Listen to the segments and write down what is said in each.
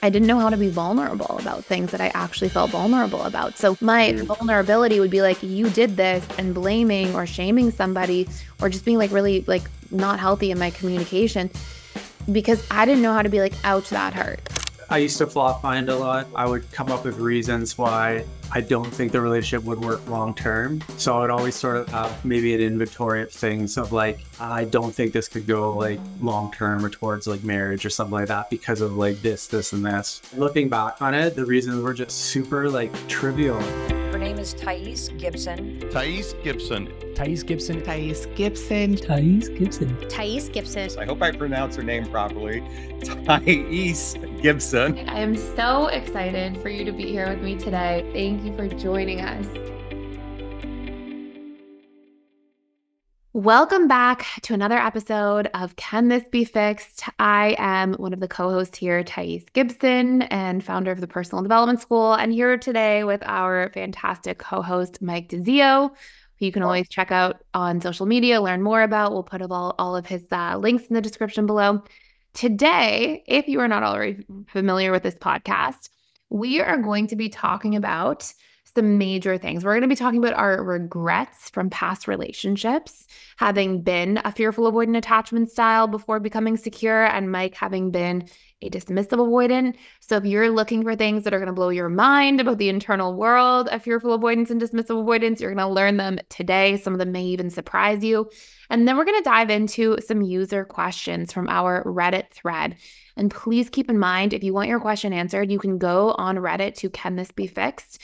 I didn't know how to be vulnerable about things that I actually felt vulnerable about. So my vulnerability would be like, you did this, and blaming or shaming somebody, or just being like really like not healthy in my communication, because I didn't know how to be like, ouch, that hurt. I used to flop find a lot. I would come up with reasons why I don't think the relationship would work long term. So I would always sort of have maybe an inventory of things of like, I don't think this could go like long term or towards like marriage or something like that because of like this, and this. Looking back on it, the reasons were just super like trivial. Her name is Thais Gibson. Thais Gibson. Thais Gibson. Thais Gibson. Thais Gibson. Thais Gibson. I hope I pronounce her name properly. Thais Gibson. I am so excited for you to be here with me today. Thank you for joining us. Welcome back to another episode of Can This Be Fixed? I am one of the co-hosts here, Thais Gibson, and founder of the Personal Development School, and here today with our fantastic co-host, Mike DeZio, who you can always check out on social media, learn more about. We'll put all of his links in the description below. Today, if you are not already familiar with this podcast, we are going to be talking about some major things. We're going to be talking about our regrets from past relationships, having been a fearful avoidant attachment style before becoming secure, and Mike having been a dismissive avoidant. So if you're looking for things that are going to blow your mind about the internal world of fearful avoidance and dismissive avoidance, you're going to learn them today. Some of them may even surprise you. And then we're going to dive into some user questions from our Reddit thread. And please keep in mind, if you want your question answered, you can go on Reddit to Can This Be Fixed?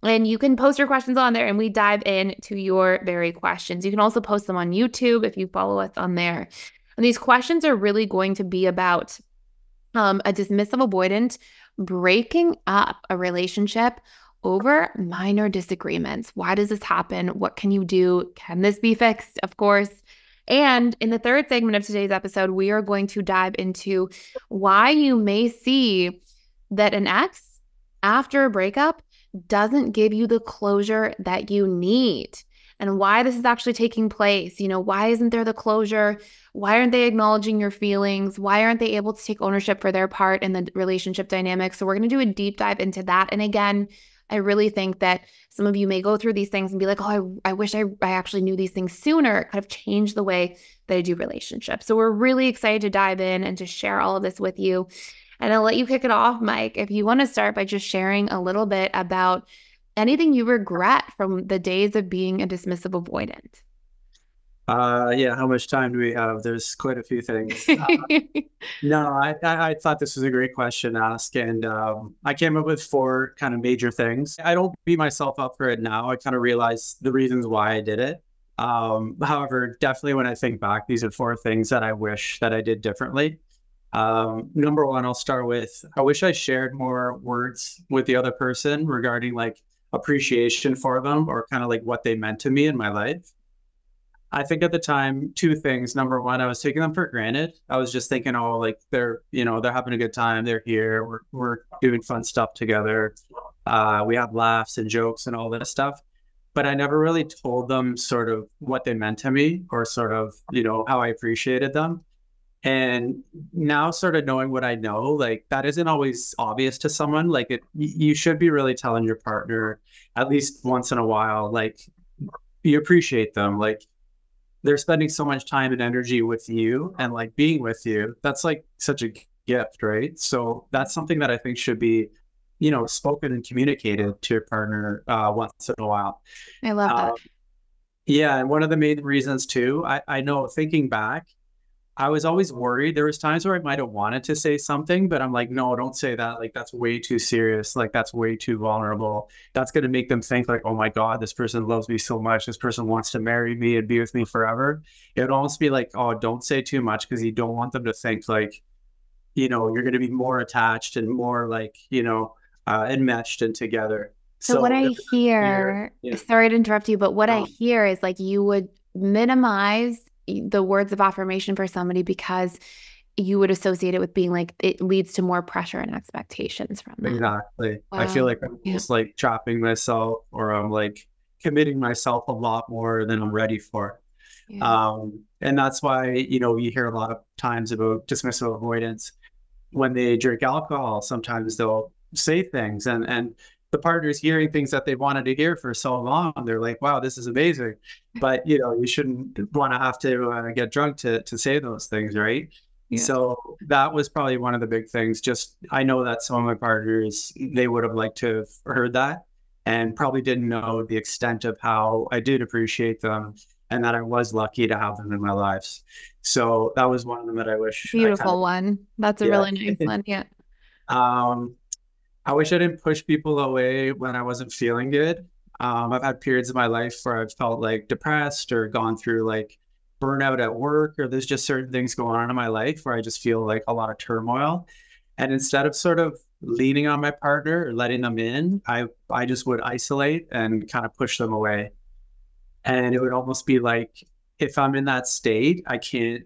And you can post your questions on there and we dive into your very questions. You can also post them on YouTube if you follow us on there. And these questions are really going to be about a dismissive avoidant breaking up a relationship over minor disagreements. Why does this happen? What can you do? Can this be fixed? Of course. And in the third segment of today's episode, we are going to dive into why you may see that an ex, after a breakup, doesn't give you the closure that you need, and why this is actually taking place. You know, why isn't there the closure? Why aren't they acknowledging your feelings? Why aren't they able to take ownership for their part in the relationship dynamic? So we're going to do a deep dive into that. And again, I really think that some of you may go through these things and be like, oh, I wish I actually knew these things sooner. It could have changed the way that I do relationships. So we're really excited to dive in and to share all of this with you. And I'll let you kick it off, Mike, if you want to start by just sharing a little bit about anything you regret from the days of being a dismissive avoidant. Yeah, how much time do we have? There's quite a few things. No, I thought this was a great question to ask, and I came up with 4 kind of major things. I don't beat myself up for it now. I kind of realize the reasons why I did it. However, definitely when I think back, these are 4 things that I wish that I did differently. Number 1, I'll start with, I wish I shared more words with the other person regarding like appreciation for them or kind of like what they meant to me in my life. I think at the time, 2 things. Number 1, I was taking them for granted. I was just thinking, oh, like they're having a good time. They're here. We're doing fun stuff together. We have laughs and jokes and all this stuff. But I never really told them sort of what they meant to me or sort of, how I appreciated them. And now sort of knowing what I know, like that isn't always obvious to someone. Like you should be really telling your partner at least once in a while, like you appreciate them. Like they're spending so much time and energy with you and like being with you. That's like such a gift, right? So that's something that I think should be, spoken and communicated to your partner once in a while. I love that. Yeah. And one of the main reasons too, I know thinking back, I was always worried. There was times where I might have wanted to say something, but I'm like, no, don't say that. Like, that's way too serious. Like, that's way too vulnerable. That's going to make them think like, oh my God, this person loves me so much. This person wants to marry me and be with me forever. It would almost be like, oh, don't say too much because you don't want them to think like, you're going to be more attached and more like, enmeshed and together. So what I hear, sorry to interrupt you, but what I hear is like you would minimize the words of affirmation for somebody because you would associate it with being like, it leads to more pressure and expectations from them. Exactly. Wow. I feel like I'm just like trapping myself or I'm like committing myself a lot more than I'm ready for. Yeah. And that's why, you hear a lot of times about dismissive avoidance. when they drink alcohol, sometimes they'll say things, and the partner's hearing things that they wanted to hear for so long. They're like, wow, this is amazing. But, you shouldn't want to have to get drunk to say those things, right? Yeah. So that was probably one of the big things. Just, I know that some of my partners, they would have liked to have heard that and probably didn't know the extent of how I did appreciate them and that I was lucky to have them in my lives. So that was one of them that I wish Beautiful one. That's a really nice one. Yeah. I wish I didn't push people away when I wasn't feeling good. I've had periods in my life where I've felt like depressed or gone through like burnout at work, or there's just certain things going on in my life where I just feel like a lot of turmoil. And instead of sort of leaning on my partner or letting them in, I just would isolate and kind of push them away. And it would almost be like, if I'm in that state, I can't,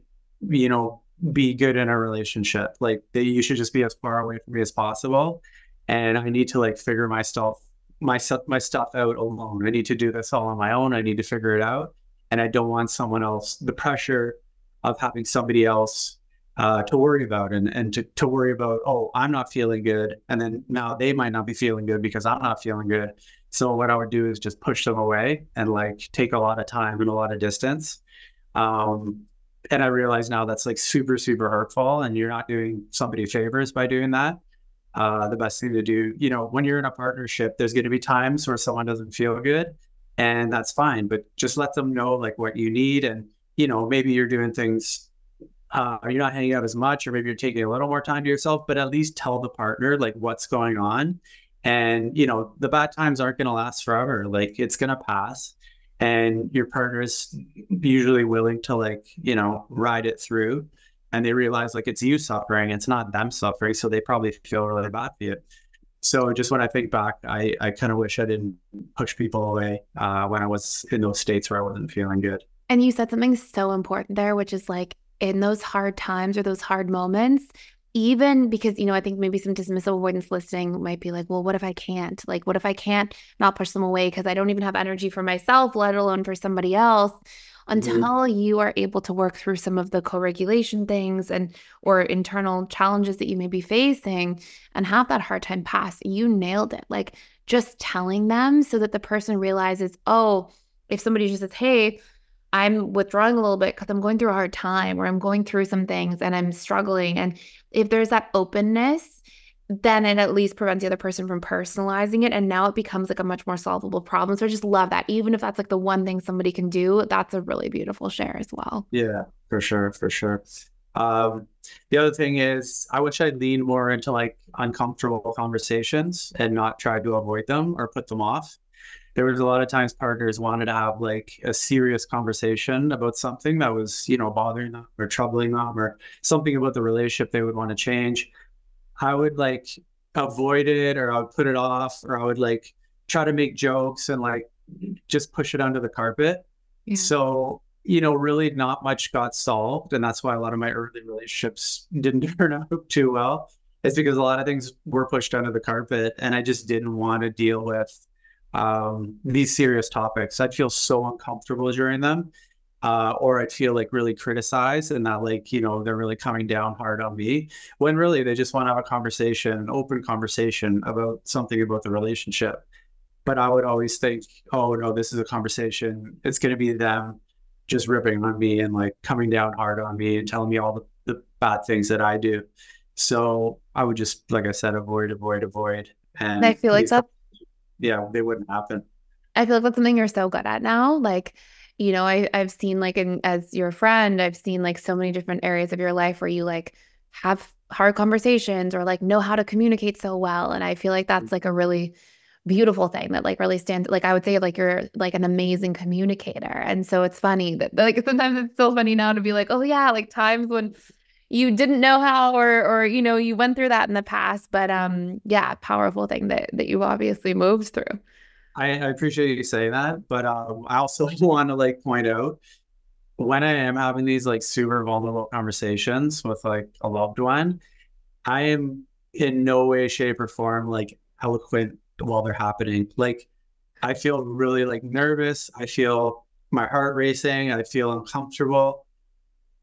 be good in a relationship. Like you should just be as far away from me as possible. And I need to like figure my stuff out alone. I need to do this all on my own. I need to figure it out. And I don't want someone else, the pressure of having somebody else to worry about and to worry about, oh, I'm not feeling good. And then now they might not be feeling good because I'm not feeling good. So what I would do is just push them away and like take a lot of time and a lot of distance. And I realize now that's like super, super hurtful, and you're not doing somebody favors by doing that. The best thing to do, when you're in a partnership, there's going to be times where someone doesn't feel good, and that's fine, but just let them know like what you need. And, maybe you're doing things, you're not hanging out as much, or maybe you're taking a little more time to yourself, but at least tell the partner like what's going on. And, the bad times aren't going to last forever. Like it's going to pass, and your partner is usually willing to like, ride it through. And they realize like it's you suffering, it's not them suffering. So they probably feel really bad for you. So just when I think back, I kind of wish I didn't push people away when I was in those states where I wasn't feeling good. And you said something so important there, which is like in those hard times or those hard moments, even because, I think maybe some dismissive avoidance listening might be like, well, what if I can't? Like, what if I can't not push them away because I don't even have energy for myself, let alone for somebody else? Until you are able to work through some of the co-regulation things or internal challenges that you may be facing and have that hard time pass, you nailed it. Like just telling them so that the person realizes, oh, if somebody just says, hey, I'm withdrawing a little bit because I'm going through a hard time, or I'm going through some things and I'm struggling. And if there's that openness, then it at least prevents the other person from personalizing it. And now it becomes like a much more solvable problem. So I just love that. Even if that's like the one thing somebody can do, that's a really beautiful share as well. Yeah, for sure. For sure. The other thing is I wish I'd lean more into like uncomfortable conversations and not try to avoid them or put them off. There was a lot of times partners wanted to have like a serious conversation about something that was, bothering them or troubling them, or something about the relationship they would want to change. I would like avoid it, or I would put it off, or I would like try to make jokes and like just push it under the carpet. Yeah. So, really not much got solved. And that's why a lot of my early relationships didn't turn out too well. It's because a lot of things were pushed under the carpet, and I just didn't want to deal with these serious topics. I'd feel so uncomfortable during them, or I'd feel like really criticized, and that like, they're really coming down hard on me, when really they just want to have a conversation, an open conversation about something about the relationship. But I would always think, oh no, this is a conversation. It's going to be them just ripping on me and like coming down hard on me and telling me all the bad things that I do. So I would just, like I said, avoid. And I feel like that's, yeah, they wouldn't happen. I feel like that's something you're so good at now. Like, I've seen like as your friend, I've seen like so many different areas of your life where you like have hard conversations or like know how to communicate so well. And I feel like that's like a really beautiful thing that like really stands, like I would say like you're like an amazing communicator. And so it's funny that like sometimes it's still funny now to be like, oh yeah, like times when you didn't know how or you went through that in the past. But yeah, powerful thing that you obviously moved through. I appreciate you saying that, but I also want to like point out, when I am having these like super vulnerable conversations with like a loved one, I am in no way, shape, or form like eloquent while they're happening. Like I feel really like nervous. I feel my heart racing. I feel uncomfortable.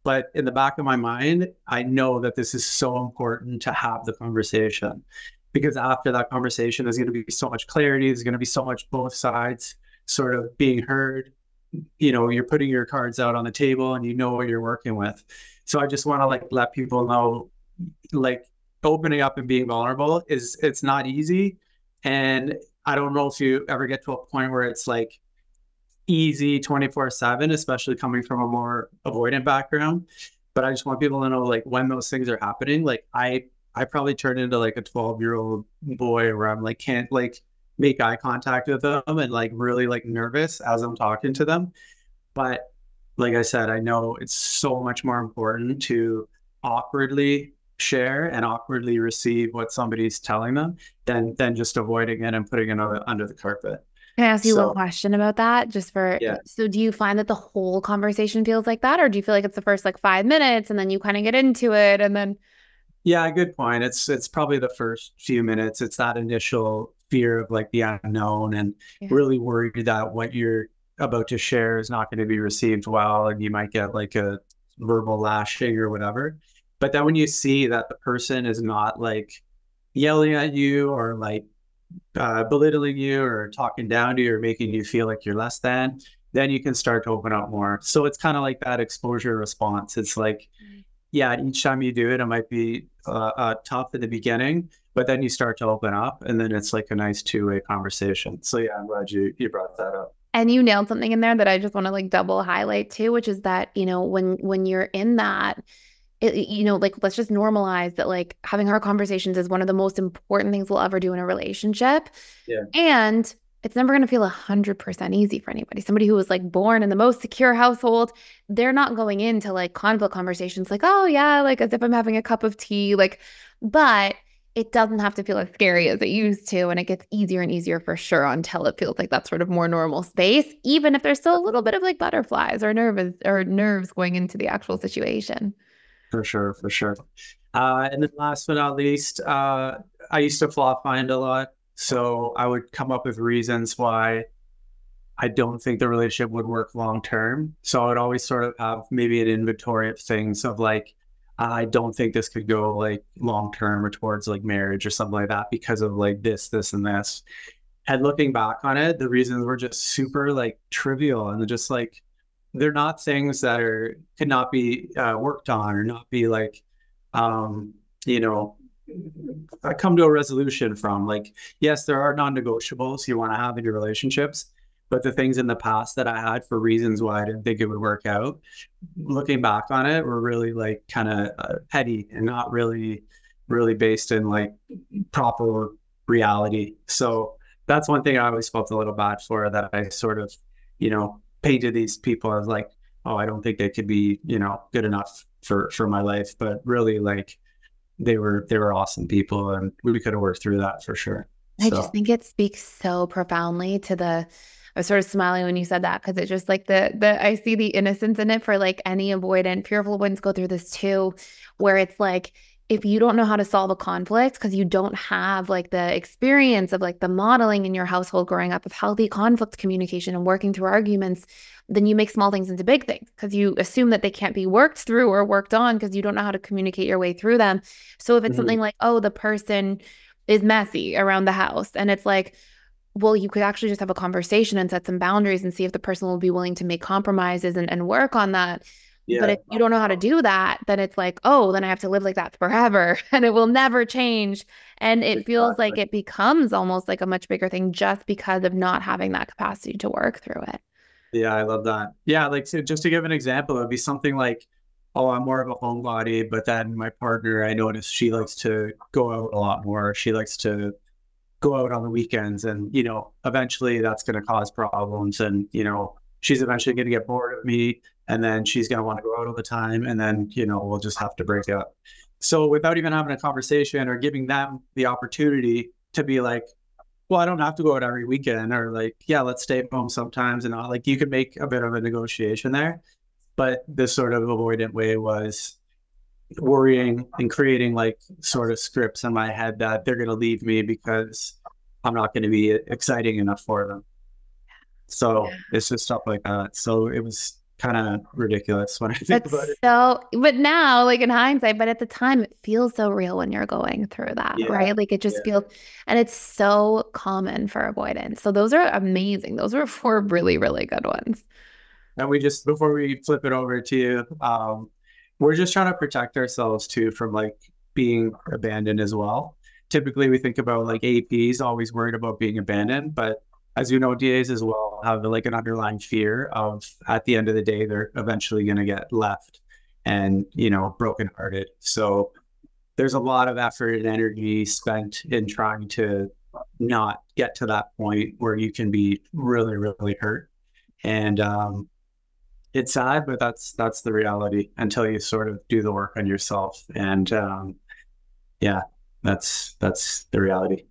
But in the back of my mind, I know that this is so important to have the conversation, because after that conversation, there's going to be so much clarity. There's going to be so much both sides sort of being heard. You're putting your cards out on the table and you know what you're working with. So I just want to like let people know, like, opening up and being vulnerable it's not easy. And I don't know if you ever get to a point where it's like easy 24/7, especially coming from a more avoidant background. But I just want people to know, like, when those things are happening, like I probably turn into like a 12-year-old boy where I'm like, can't like make eye contact with them and like really like nervous as I'm talking to them. But like I said, I know it's so much more important to awkwardly share and awkwardly receive what somebody's telling them than just avoiding it and putting it under the carpet. Can I ask you one So question about that? yeah. So do you find that the whole conversation feels like that? Or do you feel like it's the first like 5 minutes and then you kind of get into it and then Yeah, good point. It's probably the first few minutes. It's that initial fear of like the unknown and really worried that what you're about to share is not going to be received well, and you might get like a verbal lashing or whatever. But then when you see that the person is not like yelling at you or like belittling you or talking down to you or making you feel like you're less than, then you can start to open up more. So it's kind of like that exposure response. It's like, yeah, each time you do it, it might be tough at the beginning, but then you start to open up, and then it's like a nice two-way conversation. So yeah, I'm glad you brought that up. And you nailed something in there that I just want to like double highlight too, which is that, when you're in that, like, let's just normalize that, like, having hard conversations is one of the most important things we'll ever do in a relationship. Yeah. And it's never going to feel 100% easy for anybody. Somebody who was like born in the most secure household, they're not going into like conflict conversations like, oh yeah, like as if I'm having a cup of tea, like, but it doesn't have to feel as scary as it used to. And it gets easier and easier for sure until it feels like that sort of more normal space, even if there's still a little bit of like butterflies or nerves going into the actual situation. For sure. And then last but not least, I used to flop find a lot. So I would come up with reasons why I don't think the relationship would work long term. So I would always sort of have maybe an inventory of things of like, I don't think this could go like long term or towards like marriage or something like that because of like this, and this. And looking back on it, the reasons were just super like trivial, and they're just like, they're not things that could not be worked on or not be like, I come to a resolution from. Like, yes, there are non-negotiables you want to have in your relationships, but the things in the past that I had for reasons why I didn't think it would work out, looking back on it, were really like kind of petty and not really based in like proper reality. So that's one thing I always felt a little bad for, that I sort of, painted these people as like, oh, I don't think they could be, good enough for my life. But really, like, they were awesome people, and we could have worked through that for sure. I just think it speaks so profoundly to I was sort of smiling when you said that, because it's just like I see the innocence in it for like any avoidant. Fearful avoidants go through this too, where it's like, if you don't know how to solve a conflict because you don't have like the experience of like the modeling in your household growing up of healthy conflict communication and working through arguments, then you make small things into big things because you assume that they can't be worked through or worked on because you don't know how to communicate your way through them. So if it's something like, oh, the person is messy around the house, and it's like, well, you could actually just have a conversation and set some boundaries and see if the person will be willing to make compromises and work on that. Yeah. But if you don't know how to do that, then it's like, oh, then I have to live like that forever and it will never change. And it feels like it becomes almost like a much bigger thing just because of not having that capacity to work through it. Yeah, I love that. Yeah, like, so just to give an example, it would be something like, oh, I'm more of a homebody, but then my partner, I noticed she likes to go out a lot more. She likes to go out on the weekends, and, eventually that's going to cause problems. And, she's eventually going to get bored of me, and then she's going to want to go out all the time. And then, we'll just have to break up. So without even having a conversation or giving them the opportunity to be like, well, I don't have to go out every weekend, or like, yeah, let's stay at home sometimes. And all, like, you could make a bit of a negotiation there. But this sort of avoidant way was worrying and creating like sort of scripts in my head that they're going to leave me because I'm not going to be exciting enough for them. So it's just stuff like that. So it was kind of ridiculous when I think about it. So, but now, like in hindsight, but at the time, it feels so real when you're going through that, Yeah, right? Like it just feels, and it's so common for avoidance. So those are amazing. Those were four really, really good ones. And we just, before we flip it over to you, we're just trying to protect ourselves too from like being abandoned as well. Typically, we think about like APs always worried about being abandoned, but as you know, DAs as well have like an underlying fear of at the end of the day, they're eventually going to get left and, you know, brokenhearted. So there's a lot of effort and energy spent in trying to not get to that point where you can be really, really hurt. And it's sad, but that's the reality until you sort of do the work on yourself. And yeah, that's the reality.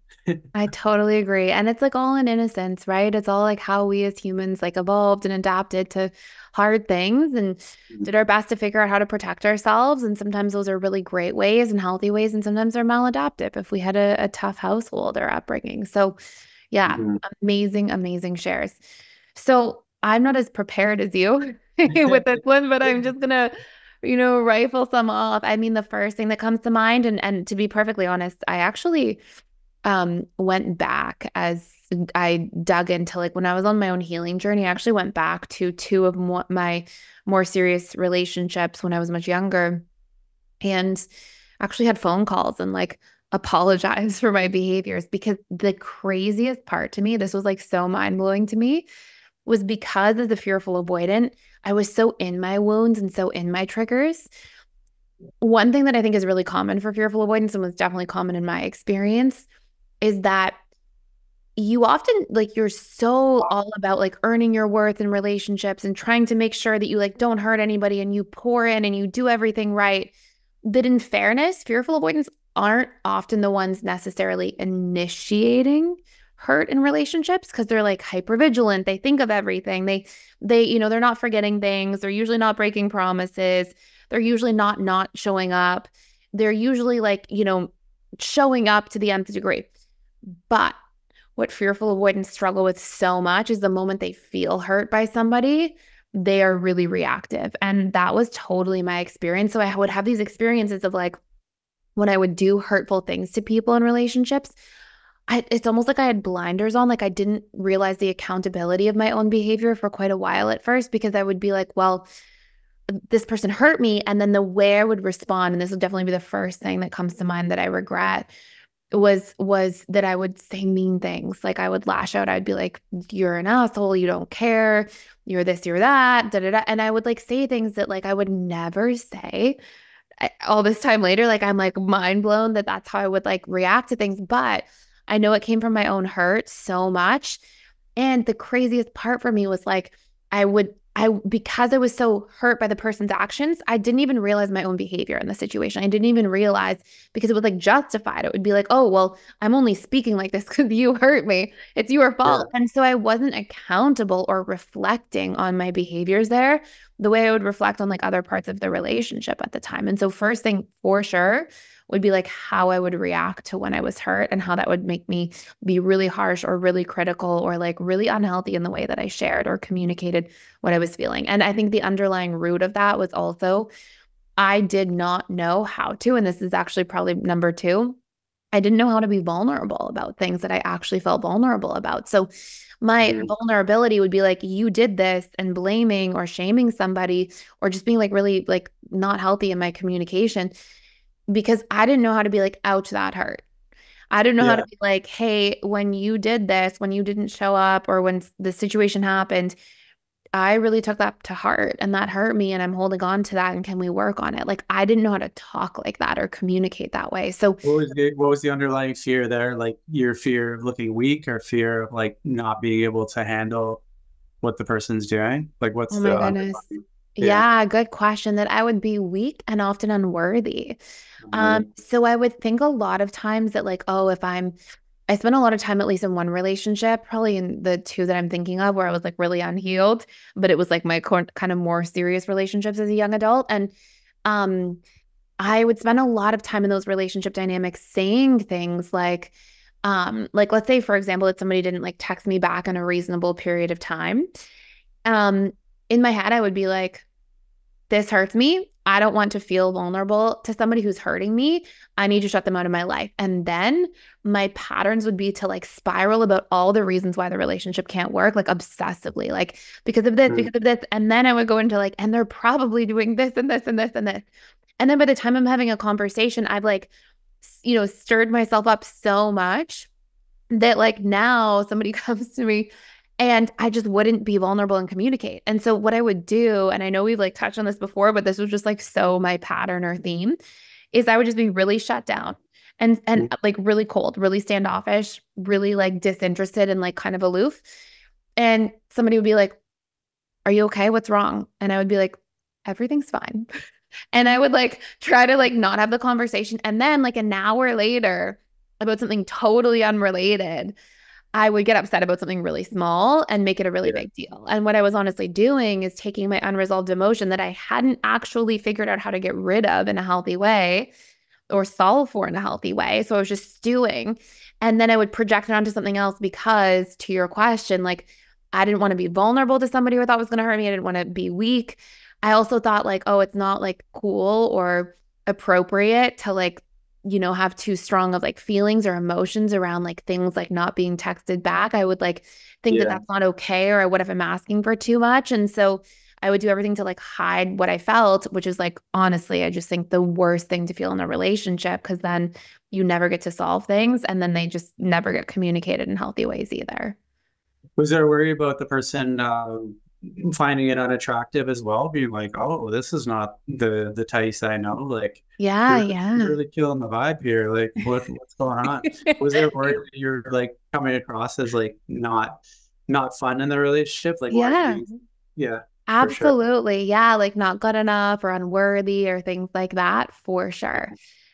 I totally agree. And it's like all in innocence, right? It's all like how we as humans like evolved and adapted to hard things and did our best to figure out how to protect ourselves. And sometimes those are really great ways and healthy ways. And sometimes they're maladaptive if we had a tough household or upbringing. So yeah, amazing, amazing shares. So I'm not as prepared as you with this one, but I'm just gonna, rifle some off. I mean, the first thing that comes to mind, and to be perfectly honest, I actually went back as I dug into like when I was on my own healing journey. I actually went back to two of my more serious relationships when I was much younger, and actually had phone calls and like apologized for my behaviors, because the craziest part to me, this was like so mind-blowing to me, was because as a fearful avoidant, I was so in my wounds and so in my triggers. One thing that I think is really common for fearful avoidance, and was definitely common in my experience, is that you often like you're so all about like earning your worth in relationships and trying to make sure that you like don't hurt anybody and you pour in and you do everything right, that in fairness, fearful avoidants aren't often the ones necessarily initiating hurt in relationships, because they're like hypervigilant. They think of everything. They they're not forgetting things. They're usually not breaking promises. They're usually not showing up. They're usually like, showing up to the nth degree. But what fearful avoidants struggle with so much is the moment they feel hurt by somebody, they are really reactive. And that was totally my experience. So I would have these experiences of like, when I would do hurtful things to people in relationships, it's almost like I had blinders on. Like I didn't realize the accountability of my own behavior for quite a while at first, because I would be like, well, this person hurt me. And then the way I would respond, and this will definitely be the first thing that comes to mind that I regret, was that I would say mean things. Like I would lash out. I'd be like, you're an asshole. You don't care. You're this, you're that, da, da, da. And I would like say things that like I would never say. All this time later, like I'm like mind blown that that's how I would like react to things. But I know it came from my own hurt so much. And the craziest part for me was like, because I was so hurt by the person's actions, I didn't even realize my own behavior in the situation. I didn't even realize, because it would like justify it. It would be like, oh, well, I'm only speaking like this because you hurt me. It's your fault. Yeah. And so I wasn't accountable or reflecting on my behaviors there the way I would reflect on like other parts of the relationship at the time. And so first thing for sure would be like how I would react to when I was hurt, and how that would make me be really harsh or really critical or like really unhealthy in the way that I shared or communicated what I was feeling. And I think the underlying root of that was also, I did not know how to, and this is actually probably number two, I didn't know how to be vulnerable about things that I actually felt vulnerable about. So my vulnerability would be like, you did this, and blaming or shaming somebody, or just being like really like not healthy in my communication, because I didn't know how to be like, ouch, that hurt. I didn't know how to be like, hey, when you did this, when you didn't show up, or when the situation happened, I really took that to heart and that hurt me, and I'm holding on to that, and can we work on it? Like I didn't know how to talk like that or communicate that way. So what was the underlying fear there? Like your fear of looking weak, or fear of like not being able to handle what the person's doing? Like what's oh my goodness. Yeah, good question. That I would be weak and often unworthy. So I would think a lot of times that like, oh, I spent a lot of time, at least in one relationship, probably in the two that I'm thinking of, where I was like really unhealed, but it was like my kind of more serious relationships as a young adult. And I would spend a lot of time in those relationship dynamics saying things like let's say, for example, that somebody didn't like text me back in a reasonable period of time. in my head, I would be like, this hurts me. I don't want to feel vulnerable to somebody who's hurting me. I need to shut them out of my life. And then my patterns would be to like spiral about all the reasons why the relationship can't work, like obsessively, like because of this, because of this. And then I would go into like, and they're probably doing this and this and this and this. And then by the time I'm having a conversation, I've like, stirred myself up so much that like now somebody comes to me and I just wouldn't be vulnerable and communicate. And so what I would do, and I know we've like touched on this before, but this was just like so my pattern or theme, is I would just be really shut down and like really cold, really standoffish, really like disinterested and like kind of aloof. And somebody would be like, "Are you okay? What's wrong?" And I would be like, "Everything's fine." And I would like try to like not have the conversation. And then like an hour later, about something totally unrelated, I would get upset about something really small and make it a really big deal. And what I was honestly doing is taking my unresolved emotion that I hadn't actually figured out how to get rid of in a healthy way or solve for in a healthy way. So I was just stewing. And then I would project it onto something else because, to your question, like I didn't want to be vulnerable to somebody who I thought was going to hurt me. I didn't want to be weak. I also thought like, oh, it's not like cool or appropriate to like, have too strong of like feelings or emotions around like things like not being texted back. I would like think that that's not okay, or what if I'm asking for too much? And so I would do everything to like hide what I felt, which is like, honestly, I just think the worst thing to feel in a relationship, because then you never get to solve things and then they just never get communicated in healthy ways either. Was there a worry about the person finding it unattractive as well, being like, oh, this is not the Thais I know, like you're really killing the vibe here, like what's going on? Was there worry that you're like coming across as like not fun in the relationship, like absolutely, sure. Yeah, like not good enough or unworthy or things like that, for sure.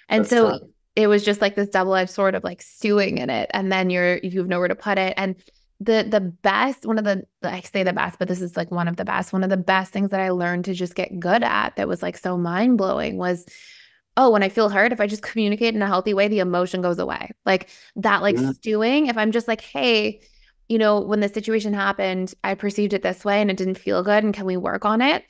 And that's so tough. It was just like this double-edged sword of like stewing in it, and then you've nowhere to put it. And the best, I say the best, but this is like one of the best things that I learned to just get good at, that was like so mind-blowing, was, oh, when I feel hurt, if I just communicate in a healthy way, the emotion goes away. Like that, like stewing, if I'm just like, hey, when the situation happened, I perceived it this way and it didn't feel good, and can we work on it?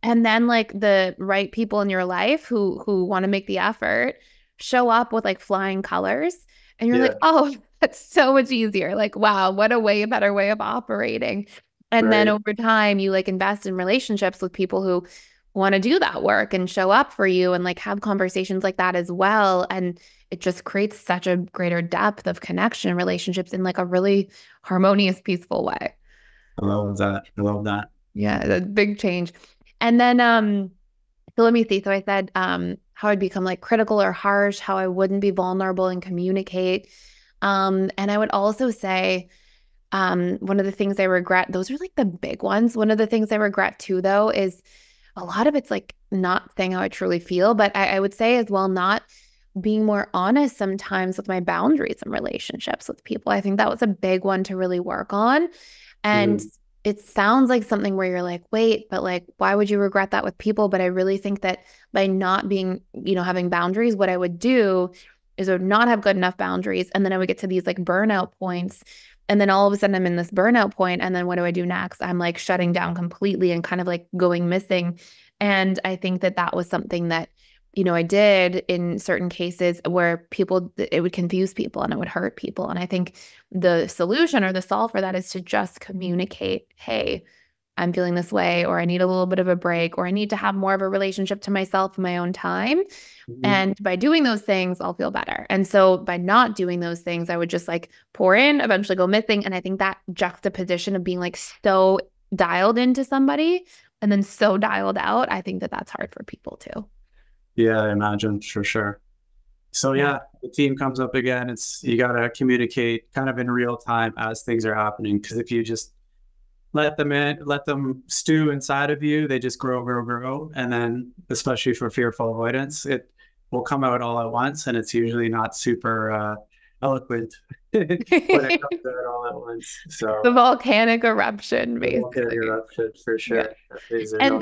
And then like the right people in your life who want to make the effort show up with like flying colors, and you're like, oh, that's so much easier. Like, wow, what a way better way of operating. And then over time, you like invest in relationships with people who want to do that work and show up for you and like have conversations like that as well. And it just creates such a greater depth of connection in relationships in like a really harmonious, peaceful way. I love that. Yeah, a big change. And then, so let me see. So I said, how I'd become like critical or harsh, how I wouldn't be vulnerable and communicate. And I would also say, one of the things I regret, those are like the big ones. One of the things I regret too, though, is a lot of it's like not saying how I truly feel, but I would say as well, not being more honest sometimes with my boundaries and relationships with people. I think that was a big one to really work on. And it sounds like something where you're like, wait, but like, why would you regret that with people? But I really think that by not being, having boundaries, what I would do is I would not have good enough boundaries. And then I would get to these like burnout points. And then all of a sudden I'm in this burnout point. And then what do I do next? I'm like shutting down completely and kind of like going missing. And I think that that was something that, I did in certain cases where it would confuse people and it would hurt people. And I think the solution or the solve for that is to just communicate, hey, I'm feeling this way, or I need a little bit of a break, or I need to have more of a relationship to myself in my own time. And by doing those things, I'll feel better. And so by not doing those things, I would just like pour in, eventually go missing. And I think that juxtaposition of being like so dialed into somebody and then so dialed out, I think that that's hard for people too. Yeah, I imagine, for sure. So the theme comes up again. You got to communicate kind of in real time as things are happening. Because if you just let them stew inside of you, they just grow. And then, especially for fearful avoidance, it will come out all at once. And it's usually not super eloquent when it comes out all at once. So the volcanic eruption, basically. Volcanic eruption, for sure. Yeah.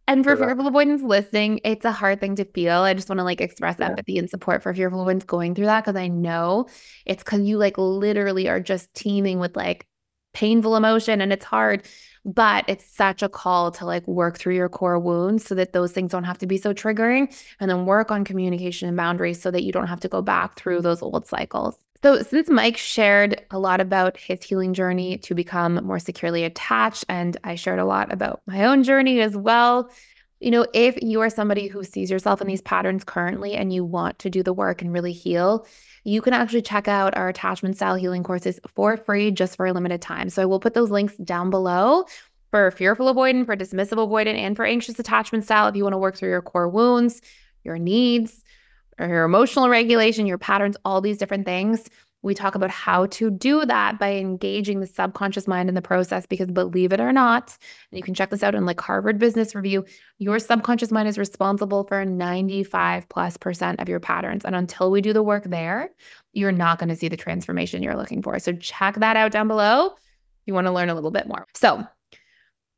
And for fearful avoidance listening, it's a hard thing to feel. I just want to like express empathy and support for fearful avoidance going through that, because I know it's because you like literally are just teeming with like painful emotion and it's hard, but it's such a call to like work through your core wounds so that those things don't have to be so triggering, and then work on communication and boundaries so that you don't have to go back through those old cycles. So since Mike shared a lot about his healing journey to become more securely attached, and I shared a lot about my own journey as well, if you are somebody who sees yourself in these patterns currently and you want to do the work and really heal, you can actually check out our attachment style healing courses for free just for a limited time. So I will put those links down below for fearful avoidant, for dismissive avoidant, and for anxious attachment style if you want to work through your core wounds, your needs, or your emotional regulation, your patterns, all these different things. We talk about how to do that by engaging the subconscious mind in the process, because believe it or not, and you can check this out in like Harvard Business Review, your subconscious mind is responsible for 95+% of your patterns. And until we do the work there, you're not going to see the transformation you're looking for. So check that out down below if you want to learn a little bit more. So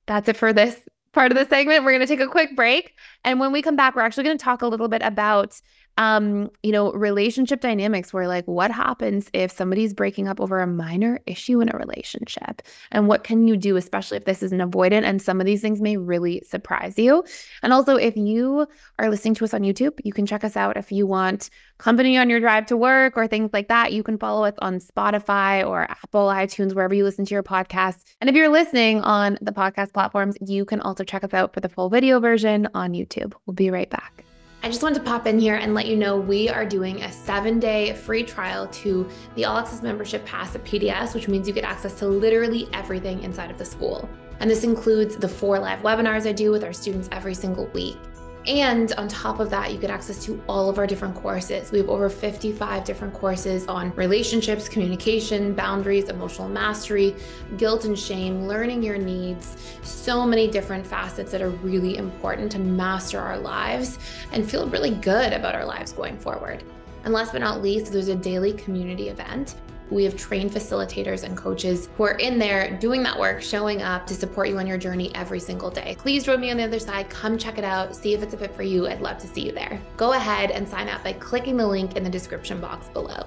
that's it for this part of the segment. We're going to take a quick break. And when we come back, we're actually going to talk a little bit about relationship dynamics, where like what happens if somebody's breaking up over a minor issue in a relationship, and what can you do, especially if this is an avoidant, and some of these things may really surprise you. And also, if you are listening to us on YouTube, you can check us out if you want company on your drive to work or things like that. You can follow us on Spotify or Apple, iTunes, wherever you listen to your podcasts. And if you're listening on the podcast platforms, you can also check us out for the full video version on YouTube. We'll be right back. I just wanted to pop in here and let you know we are doing a 7-day free trial to the All Access Membership Pass at PDS, which means you get access to literally everything inside of the school. And this includes the 4 live webinars I do with our students every single week. And on top of that, you get access to all of our different courses. We have over 55 different courses on relationships, communication, boundaries, emotional mastery, guilt and shame, learning your needs, so many different facets that are really important to master our lives and feel really good about our lives going forward. And last but not least, there's a daily community event. We have trained facilitators and coaches who are in there doing that work, showing up to support you on your journey every single day. Please join me on the other side. Come check it out. See if it's a fit for you. I'd love to see you there. Go ahead and sign up by clicking the link in the description box below.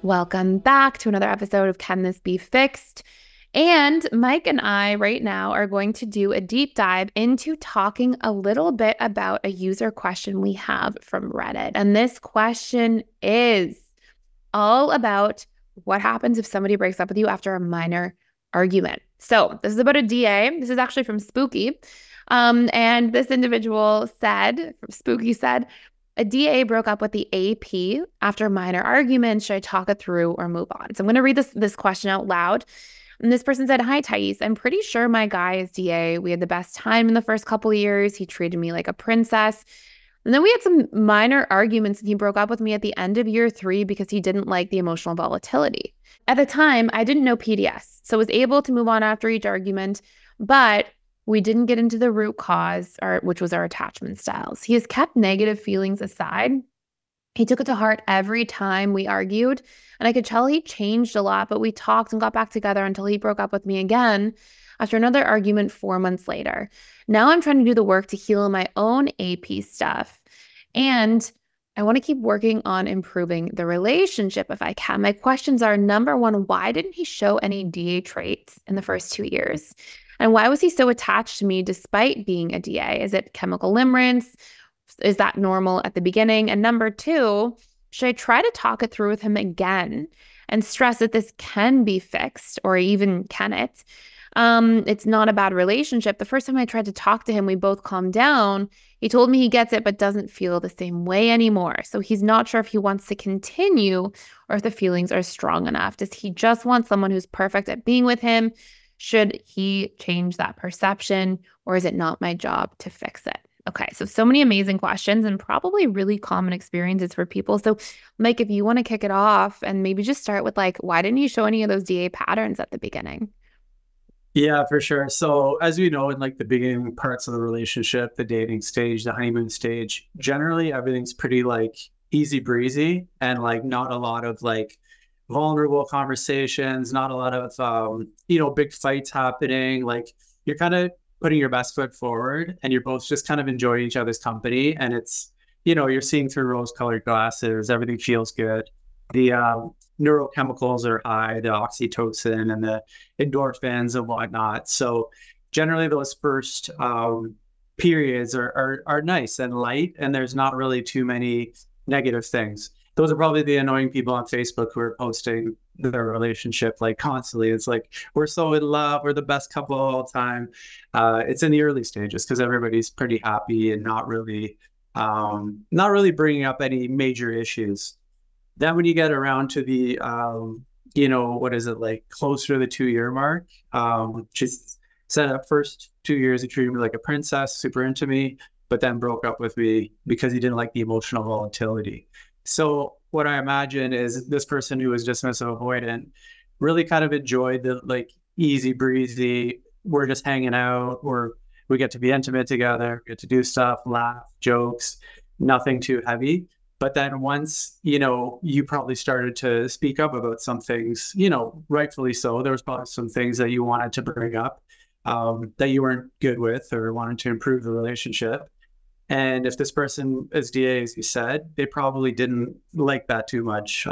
Welcome back to another episode of Can This Be Fixed? And Mike and I right now are going to do a deep dive into talking a little bit about a user question we have from Reddit. And this question is all about what happens if somebody breaks up with you after a minor argument. So this is about a DA. This is actually from Spooky. And this individual said, Spooky said, a DA broke up with the AP after a minor argument. Should I talk it through or move on? So I'm going to read this question out loud. And this person said, "Hi, Thais. I'm pretty sure my guy is DA. We had the best time in the first couple of years. He treated me like a princess. And then we had some minor arguments and he broke up with me at the end of year 3 because he didn't like the emotional volatility. At the time, I didn't know PDS, so was able to move on after each argument, but we didn't get into the root cause, which was our attachment styles. He has kept negative feelings aside. He took it to heart every time we argued, and I could tell he changed a lot, but we talked and got back together until he broke up with me again after another argument 4 months later. Now I'm trying to do the work to heal my own AP stuff, and I want to keep working on improving the relationship if I can. My questions are, number 1, why didn't he show any DA traits in the first 2 years? And why was he so attached to me despite being a DA? Is it chemical limerence? Is that normal at the beginning? And number 2, should I try to talk it through with him again and stress that this can be fixed, or even can it? It's not a bad relationship. The first time I tried to talk to him, we both calmed down. He told me he gets it, but doesn't feel the same way anymore. So he's not sure if he wants to continue or if the feelings are strong enough. Does he just want someone who's perfect at being with him? Should he change that perception, or is it not my job to fix it? Okay, so many amazing questions and probably really common experiences for people. So Mike, if you want to kick it off and maybe just start with like, why didn't you show any of those DA patterns at the beginning? Yeah, for sure. So as we know, in like the beginning parts of the relationship, the dating stage, the honeymoon stage, generally everything's pretty like easy breezy and like not a lot of like vulnerable conversations, not a lot of, big fights happening. Like you're kind of putting your best foot forward and you're both just kind of enjoying each other's company. And it's, you're seeing through rose-colored glasses. Everything feels good. The neurochemicals are high, the oxytocin and the endorphins and whatnot. So generally those first periods are nice and light, and there's not really too many negative things. Those are probably the annoying people on Facebook who are posting their relationship like constantly. It's like, we're so in love, we're the best couple of all time. It's in the early stages because everybody's pretty happy and not really bringing up any major issues. Then when you get around to the what is it, like closer to the 2-year mark, just said that first 2 years he treated me like a princess, super into me, but then broke up with me because he didn't like the emotional volatility. So what I imagine is this person who was dismissive avoidant really kind of enjoyed the like easy breezy, we're just hanging out, or we get to be intimate together, we get to do stuff, laugh, jokes, nothing too heavy. But then once, you probably started to speak up about some things, rightfully so, there was probably some things that you wanted to bring up that you weren't good with or wanted to improve the relationship. And if this person is DA, as you said, they probably didn't like that too much.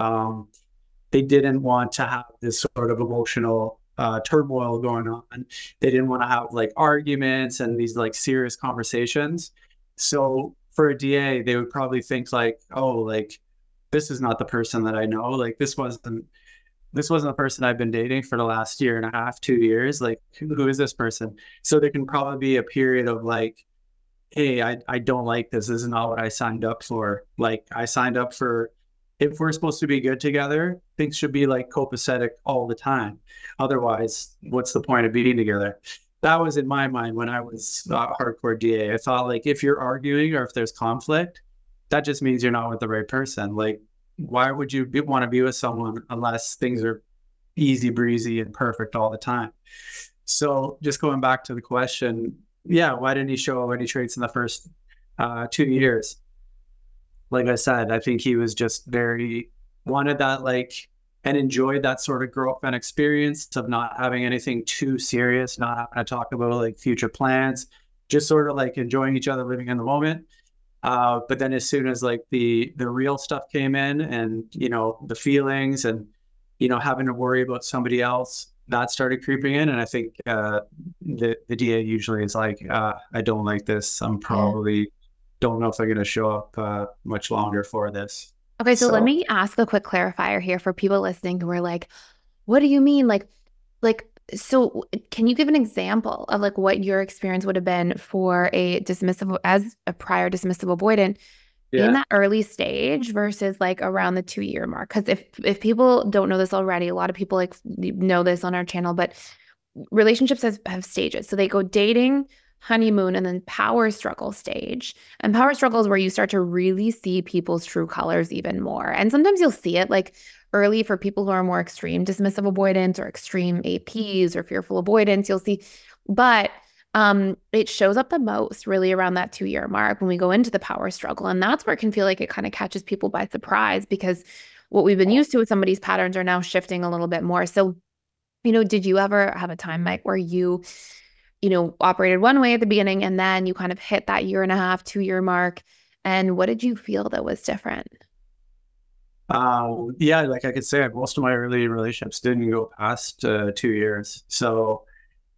They didn't want to have this sort of emotional turmoil going on. They didn't want to have like arguments and these like serious conversations. So for a DA, they would probably think like, oh, like this is not the person that I know. Like this wasn't the person I've been dating for the last year and a half, 2 years. Like who is this person? So there can probably be a period of like, hey, I don't like this. This is not what I signed up for. Like I signed up for, if we're supposed to be good together, things should be like copacetic all the time. Otherwise, what's the point of being together? That was in my mind when I was hardcore DA. I thought like if you're arguing or if there's conflict, that just means you're not with the right person. Like, why would you want to be with someone unless things are easy breezy and perfect all the time? So just going back to the question, yeah, why didn't he show any traits in the first 2 years? Like I said, I think he was just wanted that like, and enjoyed that sort of girlfriend experience of not having anything too serious, not having to talk about like future plans, just sort of like enjoying each other, living in the moment. But then as soon as like the real stuff came in and, the feelings and, having to worry about somebody else, that started creeping in. And I think the DA usually is like, I don't like this. I'm probably don't know if they're going to show up much longer for this. Okay, so let me ask a quick clarifier here for people listening who are like, what do you mean? So can you give an example of like what your experience would have been for as a prior dismissive avoidant in that early stage versus like around the 2-year mark? Because if people don't know this already, a lot of people like know this on our channel, but relationships have stages. So they go dating, honeymoon, and then power struggle stage. And power struggle is where you start to really see people's true colors even more. And sometimes you'll see it like early for people who are more extreme dismissive avoidants or extreme APs or fearful avoidants, you'll see. But it shows up the most really around that 2-year mark when we go into the power struggle. And that's where it can feel like it kind of catches people by surprise because what we've been used to with some of these patterns are now shifting a little bit more. So, did you ever have a time, Mike, where you operated one way at the beginning and then you kind of hit that 1.5, 2-year mark? And what did you feel that was different? Yeah, like I could say most of my early relationships didn't go past 2 years. So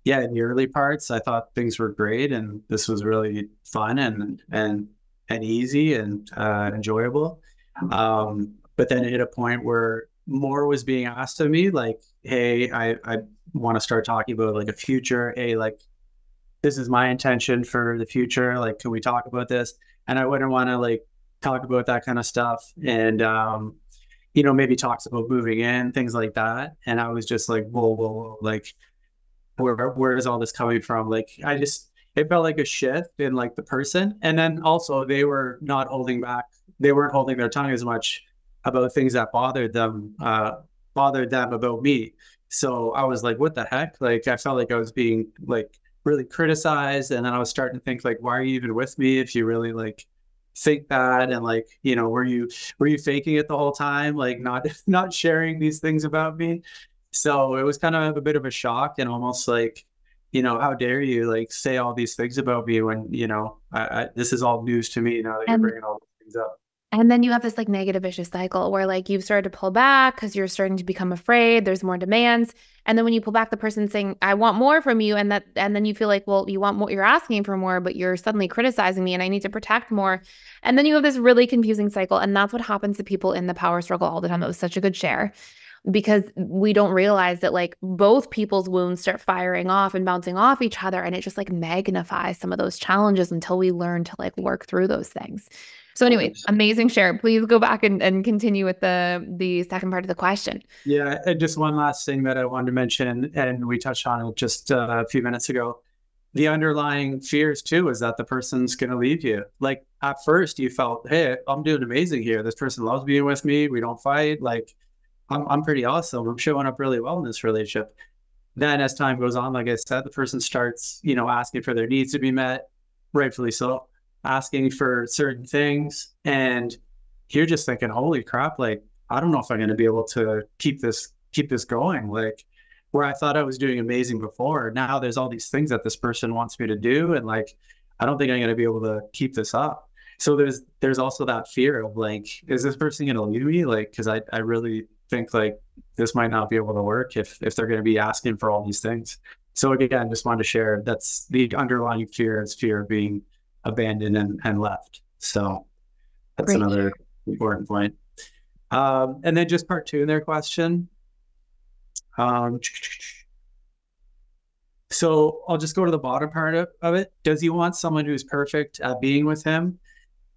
yeah, in the early parts, I thought things were great and this was really fun and easy and enjoyable. But then it hit a point where more was being asked of me, like, hey, I want to start talking about like a future. Hey, like, this is my intention for the future. Like, can we talk about this? And I wouldn't want to like talk about that kind of stuff. And, maybe talks about moving in, things like that. And I was just like, whoa, like, where is all this coming from? Like, it felt like a shift in like the person. And then also they were not holding back. They weren't holding their tongue as much about things that bothered them about me. So I was like, what the heck? Like, I felt like I was being like really criticized. And then I was starting to think like, why are you even with me if you really like think that? And like, were you faking it the whole time? Like not sharing these things about me? So it was kind of a bit of a shock and almost like, how dare you like say all these things about me when, this is all news to me now that you're bringing all these things up. And then you have this like negative vicious cycle where like you've started to pull back because you're starting to become afraid. There's more demands. And then when you pull back, the person's saying, I want more from you. And then you feel like, well, you want more, you're asking for more, but you're suddenly criticizing me and I need to protect more. And then you have this really confusing cycle. And that's what happens to people in the power struggle all the time. That was such a good share, because we don't realize that like both people's wounds start firing off and bouncing off each other. And it just like magnifies some of those challenges until we learn to like work through those things. So anyways, amazing share. Please go back and continue with the second part of the question. Yeah, and just one last thing that I wanted to mention, and we touched on it just a few minutes ago. The underlying fears too is that the person's going to leave you. Like at first you felt, hey, I'm doing amazing here. This person loves being with me. We don't fight. Like I'm pretty awesome. I'm showing up really well in this relationship. Then as time goes on, like I said, the person starts, asking for their needs to be met, rightfully so, asking for certain things. And you're just thinking, holy crap, like, I don't know if I'm going to be able to keep this going. Like where I thought I was doing amazing before, now there's all these things that this person wants me to do. And like, I don't think I'm going to be able to keep this up. So there's also that fear of like, is this person going to leave me? Like, cause I really think like this might not be able to work if they're going to be asking for all these things. So again, just wanted to share, that's the underlying fear, is fear of being abandoned and left. So that's Great. Another important point. And then just part two in their question. So I'll just go to the bottom part of it. Does he want someone who's perfect at being with him?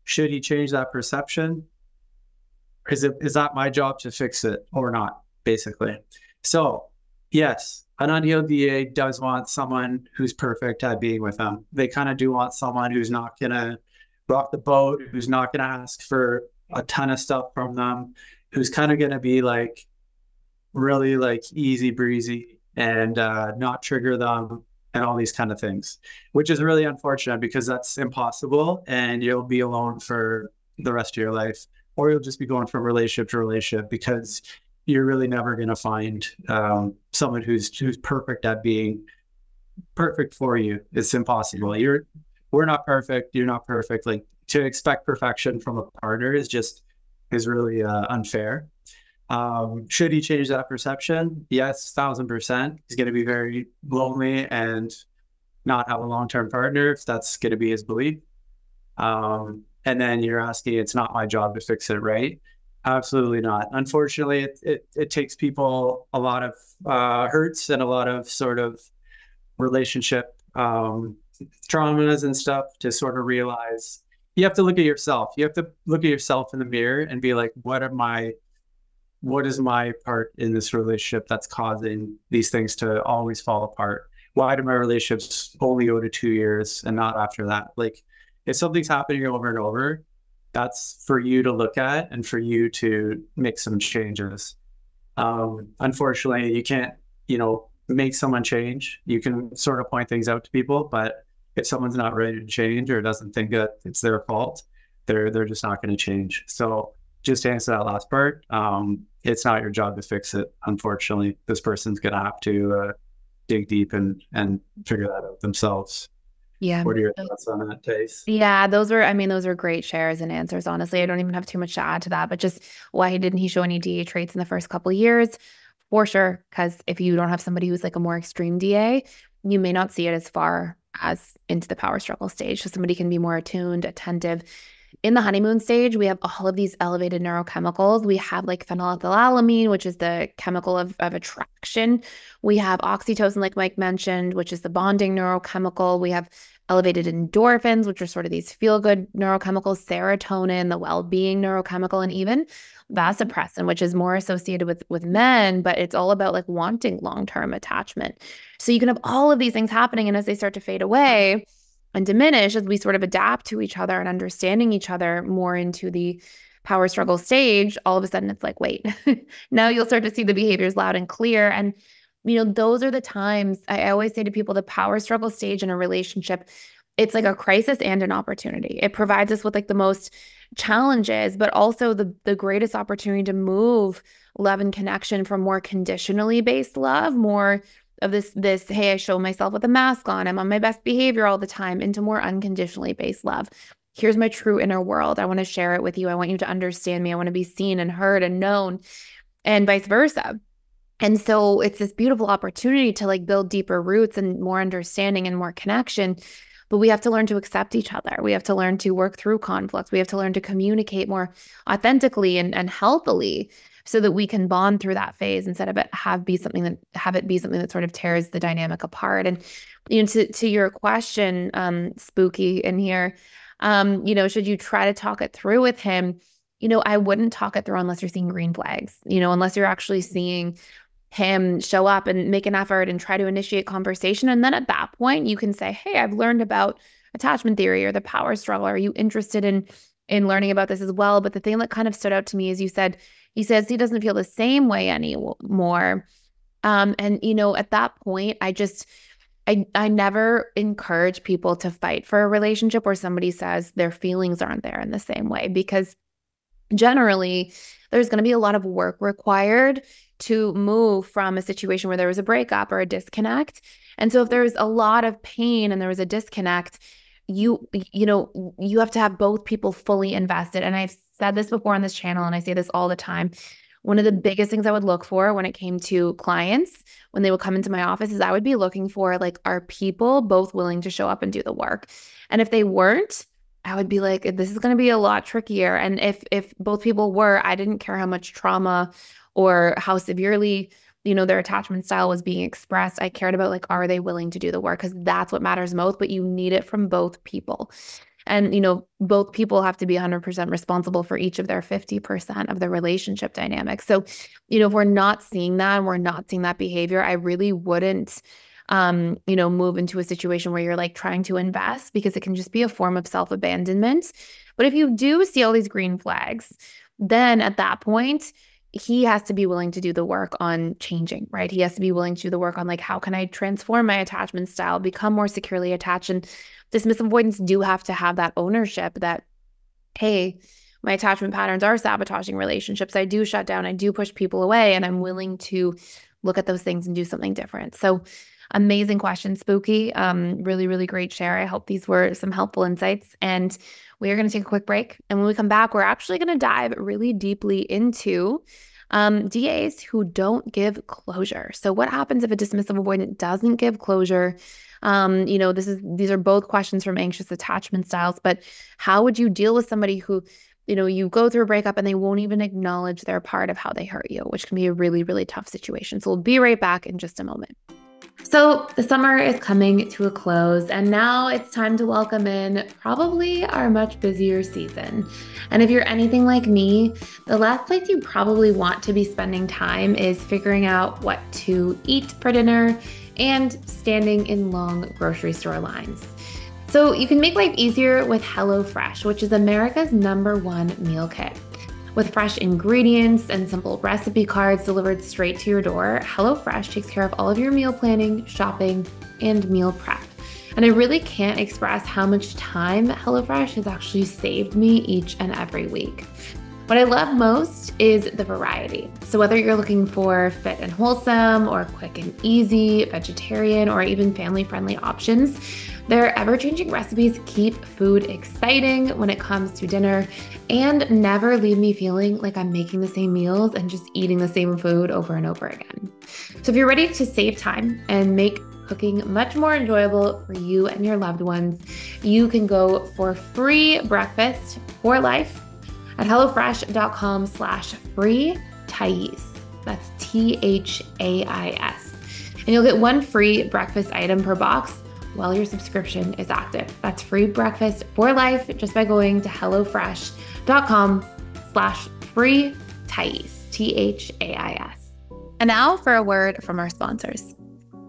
Should he change that perception? Is that my job to fix it or not, basically? So yes, an unhealed DA does want someone who's perfect at being with them. They kind of do want someone who's not going to rock the boat, who's not going to ask for a ton of stuff from them, who's kind of going to be like really like easy breezy and not trigger them and all these kind of things, which is really unfortunate because that's impossible and you'll be alone for the rest of your life, or you'll just be going from relationship to relationship because you're really never going to find someone who's perfect at being perfect for you. It's impossible. We're not perfect. You're not perfect. Like to expect perfection from a partner is really unfair. Should he change that perception? Yes, 1,000%. He's going to be very lonely and not have a long-term partner if that's going to be his belief. And then you're asking, it's not my job to fix it, right? Absolutely not. Unfortunately, it takes people a lot of hurts and a lot of sort of relationship traumas and stuff to sort of realize you have to look at yourself. You have to look at yourself in the mirror and be like, what is my part in this relationship that's causing these things to always fall apart? Why do my relationships only go to 2 years and not after that? Like if something's happening over and over, that's for you to look at and for you to make some changes. Unfortunately, you can't, make someone change. You can sort of point things out to people, but if someone's not ready to change or doesn't think that it's their fault, they're just not going to change. So just to answer that last part, it's not your job to fix it. Unfortunately, this person's going to have to dig deep and figure that out themselves. Yeah. What are your thoughts on that, Tace? Yeah, those are great shares and answers. Honestly, I don't even have too much to add to that, but just why didn't he show any DA traits in the first couple of years? For sure. Because if you don't have somebody who's like a more extreme DA, you may not see it as far as into the power struggle stage. So somebody can be more attuned, attentive. In the honeymoon stage, we have all of these elevated neurochemicals. We have like phenylethylamine, which is the chemical of attraction. We have oxytocin, like Mike mentioned, which is the bonding neurochemical. We have elevated endorphins, which are sort of these feel-good neurochemicals, serotonin, the well-being neurochemical, and even vasopressin, which is more associated with men, but it's all about like wanting long-term attachment. So you can have all of these things happening, and as they start to fade away and diminish, as we sort of adapt to each other and understanding each other more into the power struggle stage, all of a sudden it's like, wait, now you'll start to see the behaviors loud and clear. And, those are the times I always say to people, the power struggle stage in a relationship, it's like a crisis and an opportunity. It provides us with like the most challenges, but also the greatest opportunity to move love and connection from more conditionally based love, more of this, hey, I show myself with a mask on, I'm on my best behavior all the time, into more unconditionally based love. here's my true inner world. I want to share it with you. I want you to understand me. I want to be seen and heard and known, and vice versa. And so it's this beautiful opportunity to like build deeper roots and more understanding and more connection. But we have to learn to accept each other. We have to learn to work through conflicts. We have to learn to communicate more authentically and healthily so that we can bond through that phase instead of have it be something that sort of tears the dynamic apart. And to your question, Spooky in here, should you try to talk it through with him? I wouldn't talk it through unless you're seeing green flags, unless you're actually seeing him show up and make an effort and try to initiate conversation. And then at that point, you can say, hey, I've learned about attachment theory or the power struggle. Are you interested in learning about this as well? But the thing that kind of stood out to me is he says he doesn't feel the same way anymore. And at that point, I never encourage people to fight for a relationship where somebody says their feelings aren't there in the same way, because generally there's going to be a lot of work required to move from a situation where there was a breakup or a disconnect. And so if there's a lot of pain and there was a disconnect, you have to have both people fully invested. And I've said this before on this channel, and I say this all the time. One of the biggest things I would look for when it came to clients, when they would come into my office, is I would be looking for, like, are people both willing to show up and do the work? And if they weren't, I would be like, this is going to be a lot trickier. And if both people were, I didn't care how much trauma or how severely, their attachment style was being expressed. I cared about, like, are they willing to do the work? Because that's what matters most, but you need it from both people. And, both people have to be 100% responsible for each of their 50% of the relationship dynamic. So, if we're not seeing that and we're not seeing that behavior, I really wouldn't move into a situation where you're like trying to invest, because it can just be a form of self-abandonment. But if you do see all these green flags, then at that point, he has to be willing to do the work on changing, right? He has to be willing to do the work on, like, how can I transform my attachment style, become more securely attached? And dismissive avoidants do have to have that ownership that, hey, my attachment patterns are sabotaging relationships. I do shut down. I do push people away, and I'm willing to look at those things and do something different. So amazing question, Spooky. Really, really great share. I hope these were some helpful insights. And we are going to take a quick break. And when we come back, we're actually going to dive really deeply into DAs who don't give closure. So what happens if a dismissive avoidant doesn't give closure? These are both questions from anxious attachment styles, but how would you deal with somebody who, you go through a breakup and they won't even acknowledge their part of how they hurt you, which can be a really, really tough situation. So we'll be right back in just a moment. So the summer is coming to a close, and now it's time to welcome in probably our much busier season. And if you're anything like me, the last place you probably want to be spending time is figuring out what to eat for dinner and standing in long grocery store lines. So you can make life easier with HelloFresh, which is America's #1 meal kit. With fresh ingredients and simple recipe cards delivered straight to your door, HelloFresh takes care of all of your meal planning, shopping, and meal prep. And I really can't express how much time HelloFresh has actually saved me each and every week. What I love most is the variety. So whether you're looking for fit and wholesome, or quick and easy, vegetarian, or even family-friendly options, their ever-changing recipes keep food exciting when it comes to dinner and never leave me feeling like I'm making the same meals and just eating the same food over and over again. So if you're ready to save time and make cooking much more enjoyable for you and your loved ones, you can go for free breakfast for life at hellofresh.com/free Thais. That's THAIS. And you'll get one free breakfast item per box while your subscription is active. That's free breakfast for life just by going to hellofresh.com/free Thais, THAIS. And now for a word from our sponsors.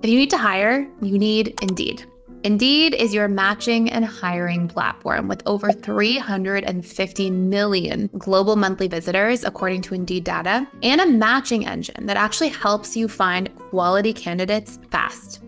If you need to hire, you need Indeed. Indeed is your matching and hiring platform with over 350 million global monthly visitors, according to Indeed data, and a matching engine that actually helps you find quality candidates fast.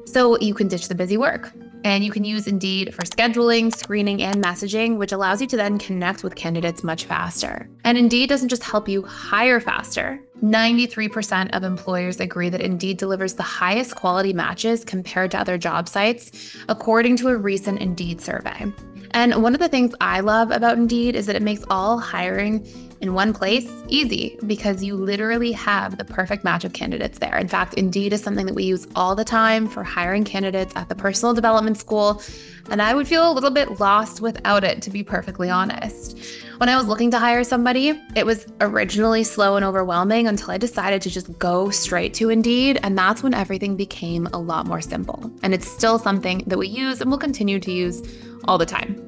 So you can ditch the busy work, and you can use Indeed for scheduling, screening, and messaging, which allows you to then connect with candidates much faster. And Indeed doesn't just help you hire faster. 93% of employers agree that Indeed delivers the highest quality matches compared to other job sites, according to a recent Indeed survey. And one of the things I love about Indeed is that it makes all hiring in one place easy because you literally have the perfect match of candidates there. In fact, Indeed is something that we use all the time for hiring candidates at the personal development school. And I would feel a little bit lost without it, to be perfectly honest. When I was looking to hire somebody, it was originally slow and overwhelming until I decided to just go straight to Indeed. And that's when everything became a lot more simple. And it's still something that we use and will continue to use all the time.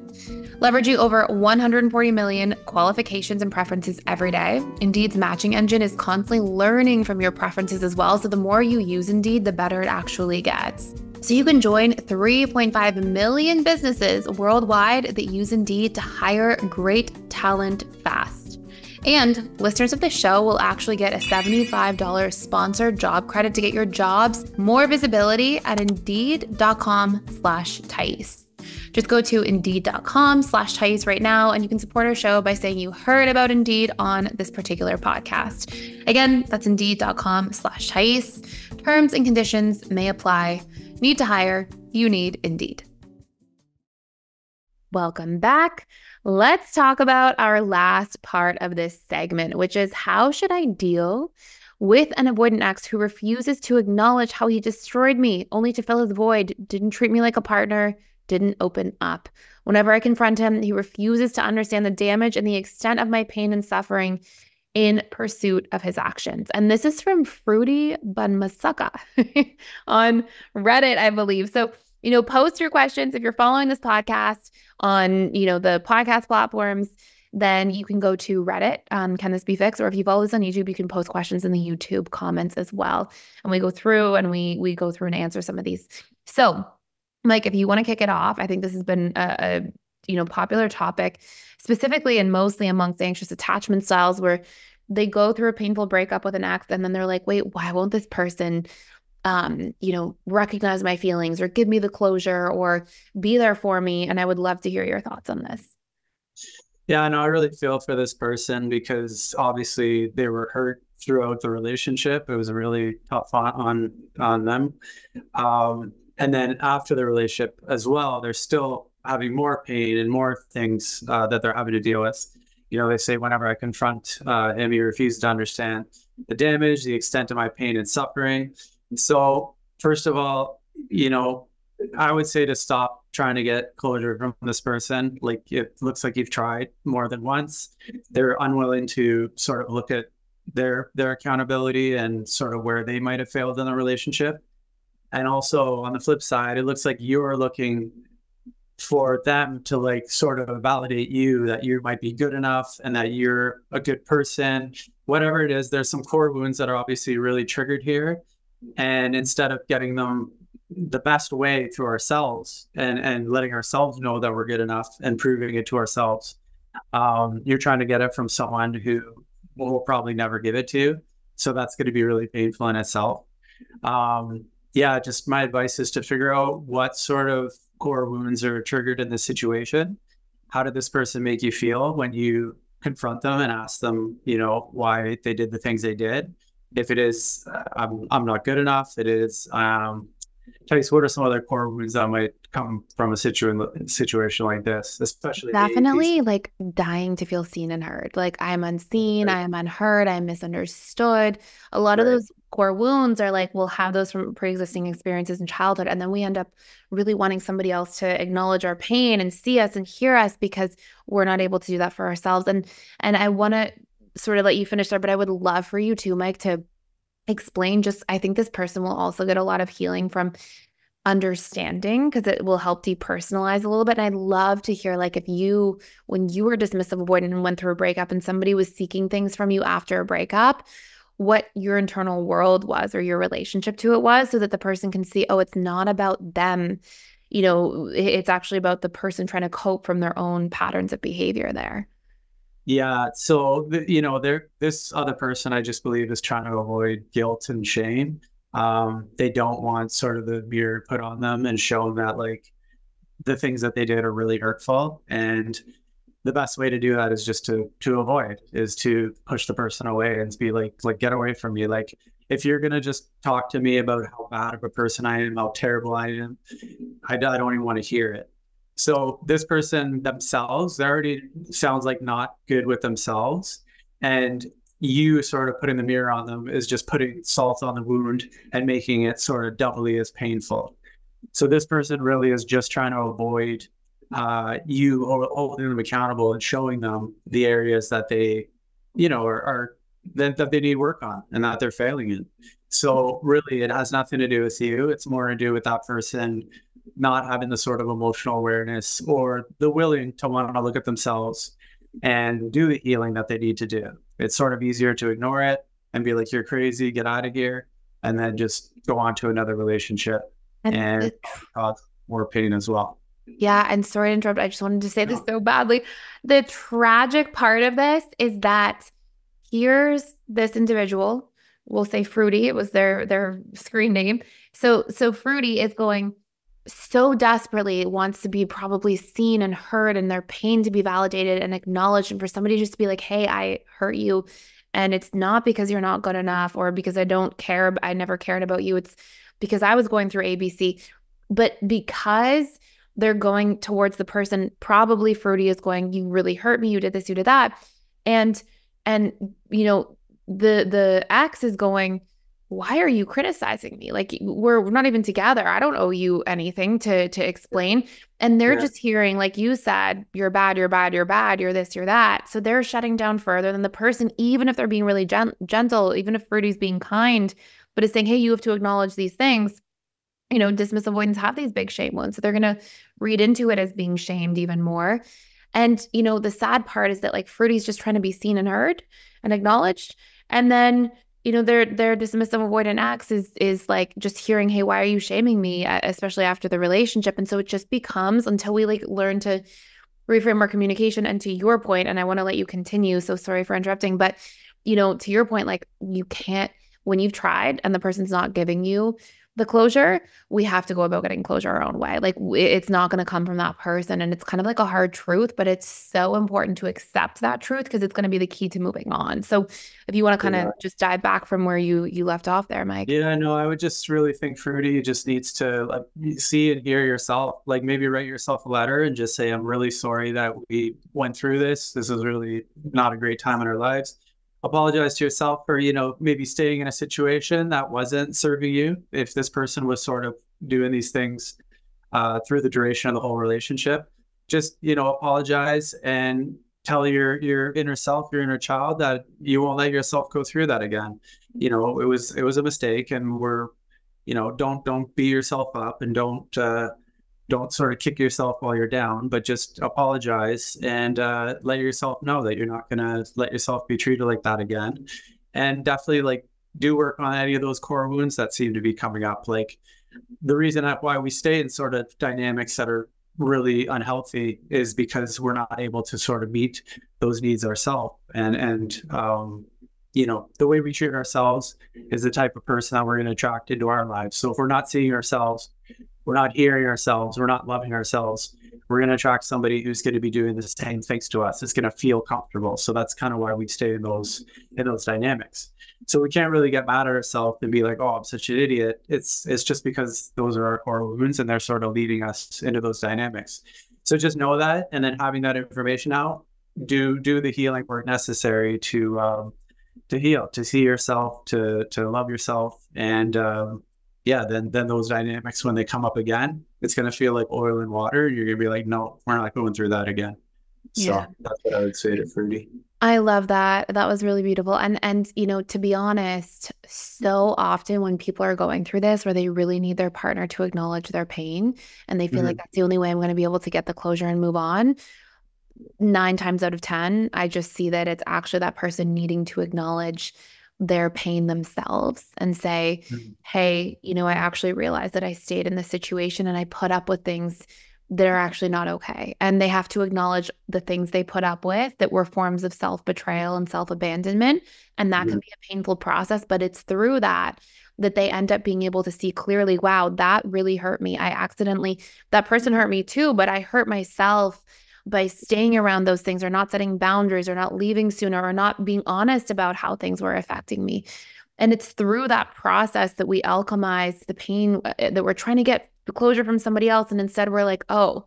Leveraging over 140 million qualifications and preferences every day, Indeed's matching engine is constantly learning from your preferences as well. So the more you use Indeed, the better it actually gets. So you can join 3.5 million businesses worldwide that use Indeed to hire great talent fast. And listeners of the show will actually get a $75 sponsored job credit to get your jobs more visibility at Indeed.com/Thais. Just go to Indeed.com/Thais right now, and you can support our show by saying you heard about Indeed on this particular podcast. Again, that's Indeed.com/Thais. Terms and conditions may apply. Need to hire? You need Indeed. Welcome back. Let's talk about our last part of this segment, which is how should I deal with an avoidant ex who refuses to acknowledge how he destroyed me only to fill his void, didn't treat me like a partner, didn't open up. Whenever I confront him, he refuses to understand the damage and the extent of my pain and suffering in pursuit of his actions. And this is from Fruity Banmasaka on Reddit, I believe. So, post your questions. If you're following this podcast on, the podcast platforms, then you can go to Reddit, Can This Be Fixed? Or if you follow this on YouTube, you can post questions in the YouTube comments as well. And we go through and we go through and answer some of these. So, Mike, if you want to kick it off, I think this has been a popular topic, specifically and mostly amongst anxious attachment styles, where they go through a painful breakup with an ex, and then they're like, wait, why won't this person, recognize my feelings or give me the closure or be there for me? And I would love to hear your thoughts on this. Yeah, no, I really feel for this person because obviously they were hurt throughout the relationship. It was a really tough on them. And then after the relationship as well, they're still having more pain and more things that they're having to deal with. They say whenever I confront him, he refuses to understand the damage, the extent of my pain and suffering. So first of all, I would say to stop trying to get closure from this person. Like, it looks like you've tried more than once. They're unwilling to sort of look at their accountability and sort of where they might have failed in the relationship. And also on the flip side, it looks like you're looking for them to like sort of validate you that you might be good enough and that you're a good person. Whatever it is, there's some core wounds that are obviously really triggered here. And instead of getting them the best way through ourselves and letting ourselves know that we're good enough and proving it to ourselves, you're trying to get it from someone who will probably never give it to you. So that's going to be really painful in itself. Yeah, just my advice is to figure out what sort of core wounds are triggered in this situation. How did this person make you feel when you confront them and ask them, why they did the things they did? If it is, I'm not good enough. It is, Thais, what are some other core wounds that might come from a situation like this, especially definitely like dying to feel seen and heard. Like, I'm unseen, right. I am unheard, I'm misunderstood. A lot of those core wounds are like, we'll have those from pre-existing experiences in childhood, and then we end up really wanting somebody else to acknowledge our pain and see us and hear us because we're not able to do that for ourselves. And I want to sort of let you finish there, but I would love for you too, Mike, to explain I think this person will also get a lot of healing from understanding, because it will help depersonalize a little bit. And I'd love to hear, like, when you were dismissive avoidant and went through a breakup and somebody was seeking things from you after a breakup, what your internal world was or your relationship to it was, so that the person can see, oh, it's not about them. It's actually about the person trying to cope from their own patterns of behavior there. Yeah. So, this other person, I just believe, is trying to avoid guilt and shame. They don't want sort of the mirror put on them and show that like the things that they did are really hurtful. And the best way to do that is just to avoid, is to push the person away and be like, get away from me. Like, if you're going to just talk to me about how bad of a person I am, how terrible I am, I don't even want to hear it. So this person themselves, they already sounds like not good with themselves. And you sort of putting the mirror on them is just putting salt on the wound and making it sort of doubly as painful. So this person really is just trying to avoid you holding them accountable and showing them the areas that they, are that they need work on and that they're failing in. So really, it has nothing to do with you. It's more to do with that person not having the sort of emotional awareness or the willing to want to look at themselves and do the healing that they need to do. It's sort of easier to ignore it and be like, you're crazy, get out of here, and then just go on to another relationship and cause more pain as well. Yeah. And sorry to interrupt. I just wanted to say this so badly. The tragic part of this is that here's this individual, we'll say Fruity, it was their screen name. So Fruity is going so desperately, wants to be probably seen and heard and their pain to be validated and acknowledged, and for somebody just to be like, hey, I hurt you. And it's not because you're not good enough or because I don't care, I never cared about you. It's because I was going through ABC. But because they're going towards the person, probably Fruity is going, you really hurt me, you did this, you did that. And the ex is going, why are you criticizing me? Like, we're not even together. I don't owe you anything to explain. And they're just hearing, like you said, you're bad, you're bad, you're bad, you're this, you're that. So they're shutting down further than the person, even if they're being really gentle, even if Fruity's being kind, but is saying, hey, you have to acknowledge these things. Dismissive avoidants have these big shame wounds. So they're going to read into it as being shamed even more. And, the sad part is that like Fruity's just trying to be seen and heard and acknowledged. And then, their dismissive avoidant ex is like just hearing, hey, why are you shaming me? Especially after the relationship. And so it just becomes, until we like learn to reframe our communication. And to your point, and I want to let you continue, so sorry for interrupting, but to your point, like you can't, when you've tried and the person's not giving you the closure, we have to go about getting closure our own way. Like it's not going to come from that person. And it's kind of like a hard truth, but it's so important to accept that truth because it's going to be the key to moving on. So if you want to kind of just dive back from where you left off there, Mike. Yeah, no, I would just really think Fruity just needs to like see and hear yourself, like maybe write yourself a letter and just say, I'm really sorry that we went through this. This is really not a great time in our lives. Apologize to yourself for, maybe staying in a situation that wasn't serving you. If this person was sort of doing these things through the duration of the whole relationship, just, apologize and tell your inner self, your inner child that you won't let yourself go through that again. It was a mistake, and don't beat yourself up and don't sort of kick yourself while you're down, but just apologize and let yourself know that you're not going to let yourself be treated like that again. And definitely like do work on any of those core wounds that seem to be coming up. Like the reason why we stay in sort of dynamics that are really unhealthy is because we're not able to sort of meet those needs ourselves. And the way we treat ourselves is the type of person that we're going to attract into our lives. So if we're not seeing ourselves, we're not hearing ourselves, we're not loving ourselves, we're going to attract somebody who's going to be doing the same things to us. It's going to feel comfortable. So that's kind of why we stay in those dynamics. So we can't really get mad at ourselves and be like, oh, I'm such an idiot. It's just because those are our core wounds and they're sort of leading us into those dynamics. So just know that, and then having that information out, do the healing work necessary to heal, to see yourself, to love yourself, and then those dynamics, when they come up again, it's going to feel like oil and water. You're going to be like, no, we're not going through that again. So that's what I would say to Fruity. I love that. That was really beautiful. And to be honest, so often when people are going through this, where they really need their partner to acknowledge their pain and they feel like that's the only way I'm going to be able to get the closure and move on, 9 times out of 10, I just see that it's actually that person needing to acknowledge their pain themselves and say, hey, I actually realized that I stayed in this situation and I put up with things that are actually not okay. And they have to acknowledge the things they put up with that were forms of self-betrayal and self-abandonment. And that can be a painful process, but it's through that they end up being able to see clearly, wow, that really hurt me. That person hurt me too, but I hurt myself by staying around those things, or not setting boundaries, or not leaving sooner, or not being honest about how things were affecting me. And it's through that process that we alchemize the pain that we're trying to get the closure from somebody else. And instead we're like, oh,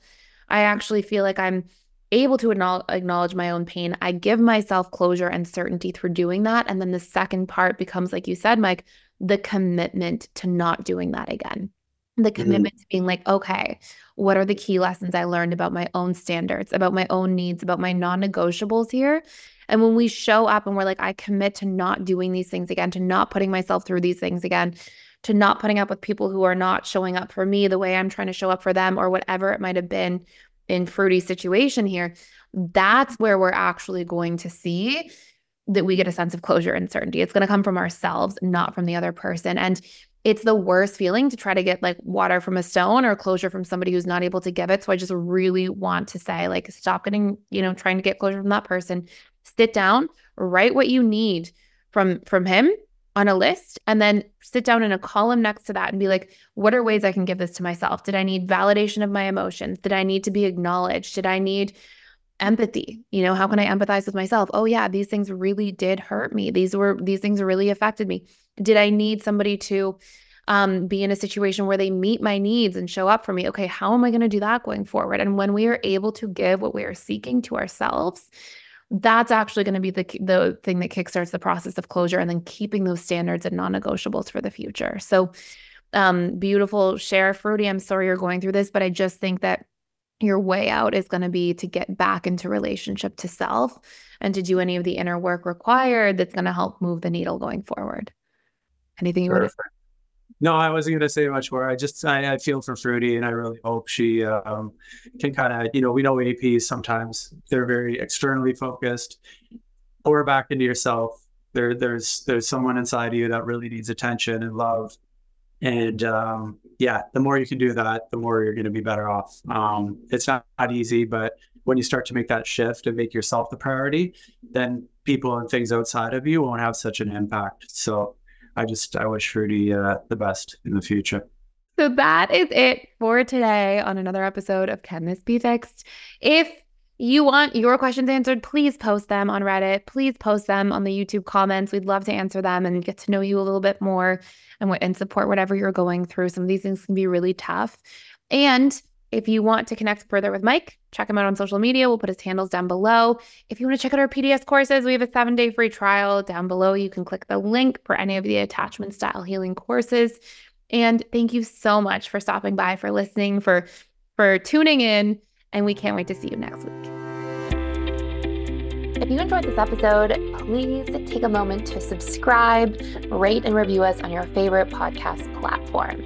I actually feel like I'm able to acknowledge my own pain. I give myself closure and certainty through doing that. And then the second part becomes, like you said, Mike, the commitment to not doing that again. The commitment to being like, okay, what are the key lessons I learned about my own standards, about my own needs, about my non-negotiables here? And when we show up and we're like, I commit to not doing these things again, to not putting myself through these things again, to not putting up with people who are not showing up for me the way I'm trying to show up for them, or whatever it might have been in Fruity's situation here, that's where we're actually going to see that we get a sense of closure and certainty. It's going to come from ourselves, not from the other person. And it's the worst feeling to try to get like water from a stone or closure from somebody who's not able to give it. So I just really want to say, like, stop getting, trying to get closure from that person. Sit down, write what you need from him on a list, and then sit down in a column next to that and be like, what are ways I can give this to myself? Did I need validation of my emotions? Did I need to be acknowledged? Did I need empathy? How can I empathize with myself? Oh yeah, these things really did hurt me. These things really affected me. Did I need somebody to be in a situation where they meet my needs and show up for me? Okay, how am I going to do that going forward? And when we are able to give what we are seeking to ourselves, that's actually going to be the thing that kickstarts the process of closure, and then keeping those standards and non-negotiables for the future. So beautiful share, Fruity. I'm sorry you're going through this, but I just think that your way out is going to be to get back into relationship to self and to do any of the inner work required that's going to help move the needle going forward. Anything you want to? No, I wasn't going to say much more. I feel for Fruity, and I really hope she can kind of, we know APs sometimes they're very externally focused. Pour back into yourself. There's someone inside of you that really needs attention and love. And the more you can do that, the more you're going to be better off. It's not easy, but when you start to make that shift and make yourself the priority, then people and things outside of you won't have such an impact. So I wish Fruity the best in the future. So that is it for today on another episode of Can This Be Fixed? If you want your questions answered, please post them on Reddit. Please post them on the YouTube comments. We'd love to answer them and get to know you a little bit more and support whatever you're going through. Some of these things can be really tough. And if you want to connect further with Mike, check him out on social media. We'll put his handles down below. If you want to check out our PDS courses, we have a 7-day free trial down below. You can click the link for any of the attachment style healing courses. And thank you so much for stopping by, for listening, for tuning in. And we can't wait to see you next week. If you enjoyed this episode, please take a moment to subscribe, rate, and review us on your favorite podcast platform.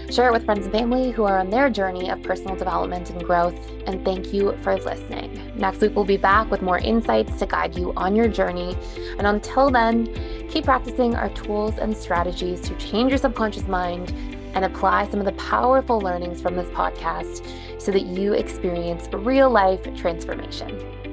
Share it with friends and family who are on their journey of personal development and growth. And thank you for listening. Next week, we'll be back with more insights to guide you on your journey. And until then, keep practicing our tools and strategies to change your subconscious mind and apply some of the powerful learnings from this podcast so that you experience real life transformation.